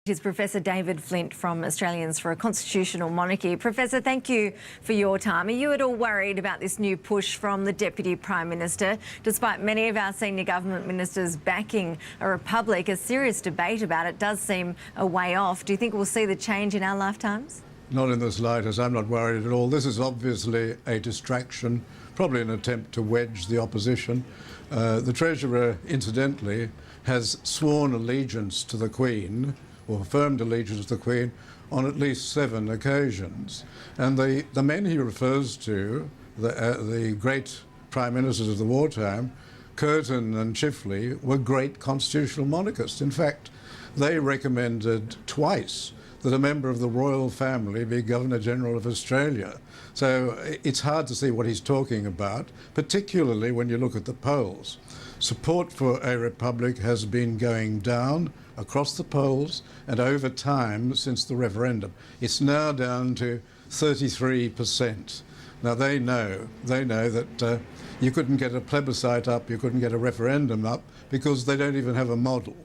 Is Professor David Flint from Australians for a Constitutional Monarchy. Professor, thank you for your time. Are you at all worried about this new push from the Deputy Prime Minister? Despite many of our senior government ministers backing a republic, a serious debate about it does seem a way off. Do you think we'll see the change in our lifetimes? Not in the slightest. I'm not worried at all. This is obviously a distraction, probably an attempt to wedge the opposition. The Treasurer, incidentally, has sworn allegiance to the Queen, or affirmed allegiance to the Queen, on at least 7 occasions. And the men he refers to, the great prime ministers of the wartime, Curtin and Chifley, were great constitutional monarchists. In fact, they recommended twice that a member of the royal family be Governor-General of Australia. So it's hard to see what he's talking about, particularly when you look at the polls. Support for a republic has been going down across the polls and over time since the referendum. It's now down to 33%. Now they know that you couldn't get a plebiscite up, you couldn't get a referendum up because they don't even have a model.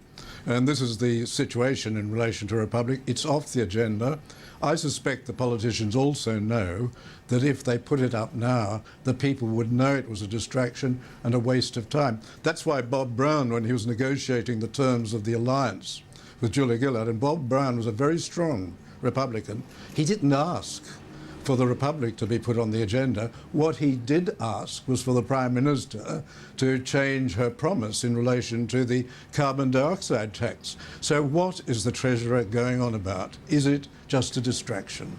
And this is the situation in relation to a republic. It's off the agenda. I suspect the politicians also know that if they put it up now, the people would know it was a distraction and a waste of time. That's why Bob Brown, when he was negotiating the terms of the alliance with Julia Gillard, and Bob Brown was a very strong Republican, he didn't ask for the Republic to be put on the agenda. What he did ask was for the Prime Minister to change her promise in relation to the carbon dioxide tax. So what is the Treasurer going on about? Is it just a distraction?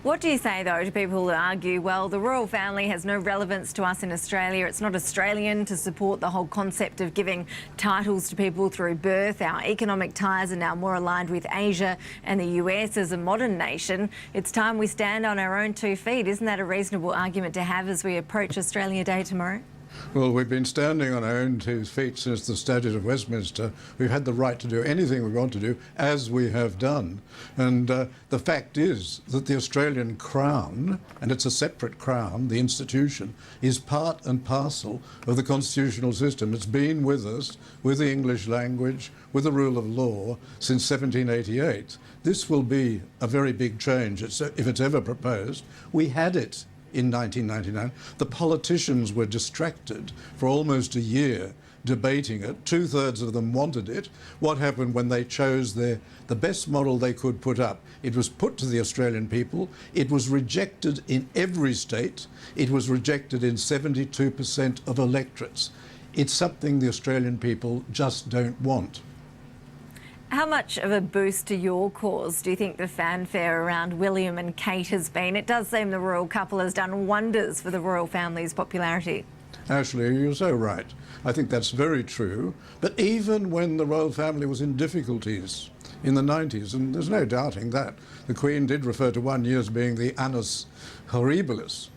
What do you say, though, to people who argue, well, the royal family has no relevance to us in Australia. It's not Australian to support the whole concept of giving titles to people through birth. Our economic ties are now more aligned with Asia and the US as a modern nation. It's time we stand on our own 2 feet. Isn't that a reasonable argument to have as we approach Australia Day tomorrow? Well, we've been standing on our own 2 feet since the Statute of Westminster. We've had the right to do anything we want to do, as we have done. And the fact is that the Australian Crown, and it's a separate crown, the institution, is part and parcel of the constitutional system. It's been with us, with the English language, with the rule of law, since 1788. This will be a very big change if it's ever proposed. We had it in 1999. The politicians were distracted for almost a year debating it. 2/3 of them wanted it. What happened when they chose the best model they could put up? It was put to the Australian people. It was rejected in every state. It was rejected in 72% of electorates. It's something the Australian people just don't want. How much of a boost to your cause do you think the fanfare around William and Kate has been? It does seem the royal couple has done wonders for the royal family's popularity. Ashley, you're so right. I think that's very true. But even when the royal family was in difficulties in the 90s, and there's no doubting that, the Queen did refer to one year as being the annus horribilis.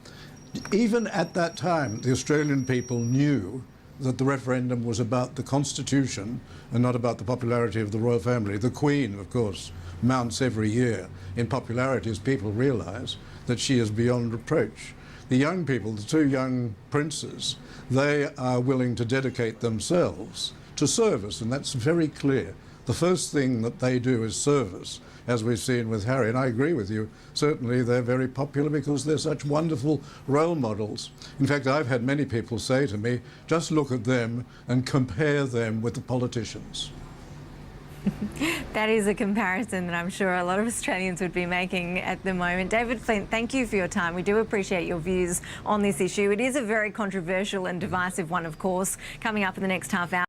Even at that time, the Australian people knew that the referendum was about the Constitution and not about the popularity of the royal family. The Queen, of course, mounts every year in popularity as people realise that she is beyond reproach. The young people, the 2 young princes, they are willing to dedicate themselves to service, and that's very clear. The first thing that they do is service, as we've seen with Harry, and I agree with you. Certainly they're very popular because they're such wonderful role models. In fact, I've had many people say to me, just look at them and compare them with the politicians. That is a comparison that I'm sure a lot of Australians would be making at the moment. David Flint, thank you for your time. We do appreciate your views on this issue. It is a very controversial and divisive one, of course. Coming up in the next half hour.